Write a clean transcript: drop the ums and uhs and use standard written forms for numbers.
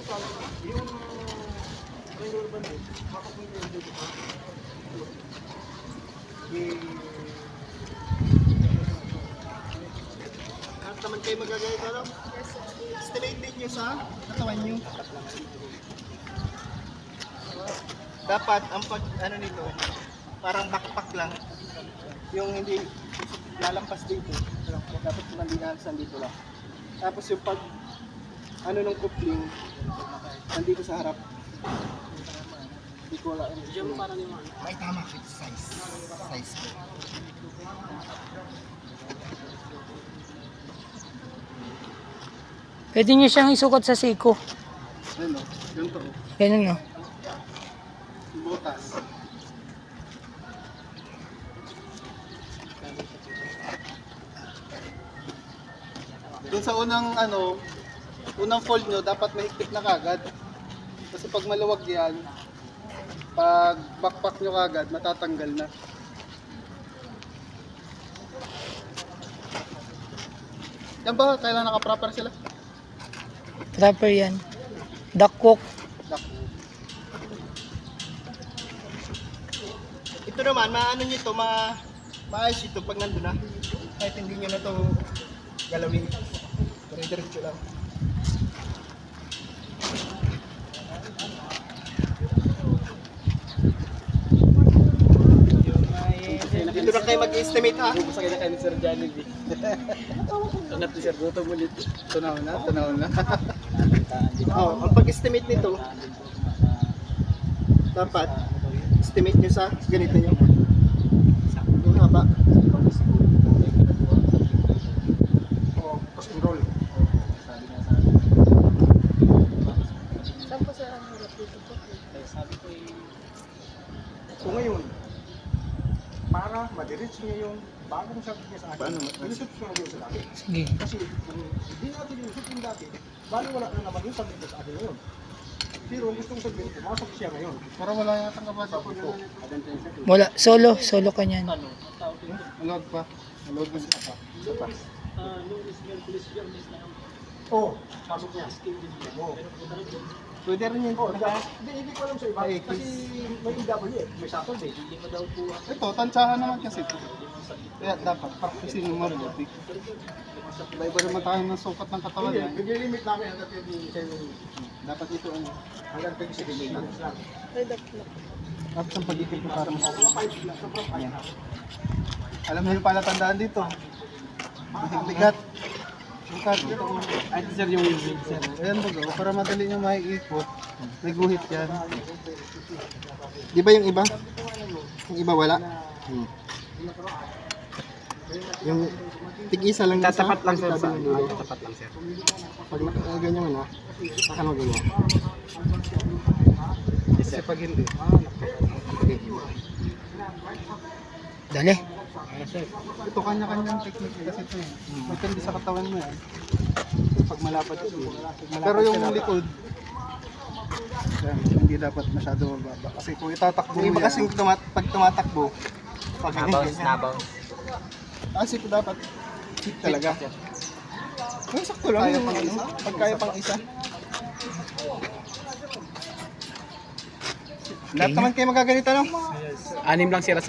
At naman kayo magagayat, ano? Estimate din nyo sa katawan nyo. Dapat, ang pag, ano nito, parang backpack lang. Yung hindi lalampas dito. Dapat mandinasan dito lang. Tapos yung pag, ano nung coupling, nandito sa harap. Hindi ko wala. Ay, tama. Size. Size ko. Pwede nyo siyang isukat sa siko. Ano? Ganito. Ganun no. Butas. Doon sa unang ano, unang fold nyo, dapat mahigpit na kagad. Kasi pag maluwag yan, pag backpack nyo kagad, matatanggal na. Yan ba? Kailan naka-proper sila? Proper yan. Duck cook. Ito naman, maano nyo ito, maayos ito pag nandun na. Kahit hindi nyo na ito galawin. Diretso lang. Dito na kayo mag-estimate ha. Basta kayo na kayo ni Sir Johnny B. Angat ni Sir, gutom ulit. Tunaw na. Oh, ang pag-estimate nito, dapat estimate nyo sa ganito nyo. Yung haba. Oh, custom roll. So ngayon, para madiretso niya yung bagong sabi niya sa akin, ilusot siya ngayon sa dati. Sige. Kasi kung hindi natin ilusot yung dati, bali wala na naman yung sabi niya sa akin ngayon. Pero gusto kong sabihin, pumasok siya ngayon. Para wala yata kabasa po. Wala. Solo ka niyan. Malog pa. Malog pa siya pa. Isa pa. Oo, pasok niya. Oo. Pwede rin yun po. Hindi ko alam sa iba. Kasi may EW eh. May Saturday. Ito, tansyahan naman kasi ito. Kaya dapat practicein yung mabuti. Iba naman tayo ng sukat ng katawan. Nag-limit namin hanggang 20. Dapat ito ano. Hanggang 20 lang. Tapos ang pag-ikip ko para mas. Ayan. Alam mo yung palatandaan dito. Bigat. Bukat. Ay, Sir, yung wheel, Sir. Ayan bago, para madali nyo makikipot. May guhit yan. Di ba yung iba? Yung iba wala? Yung tig-isa lang isa. Tatapat lang, Sir. Tabi ng dulo. Tatapat lang, Sir. Pag ganyan mo na, saka mo ganyan. Kasi pag hindi, Dali. ito kanya-kanyang technique kasi ito eh. Depende sa katawan mo yan. Pag malapad ito. Pero yung likod, yan, hindi dapat masyado mababa. Kasi kung itatakbo mo yan. Iba kasing pag tumatakbo, pag Nabounce. kasi ito dapat hit talaga. Yung sakto lang yung ano, pag kaya pang isa. Lahat naman kayo magaganito, no? 6 lang, Sir.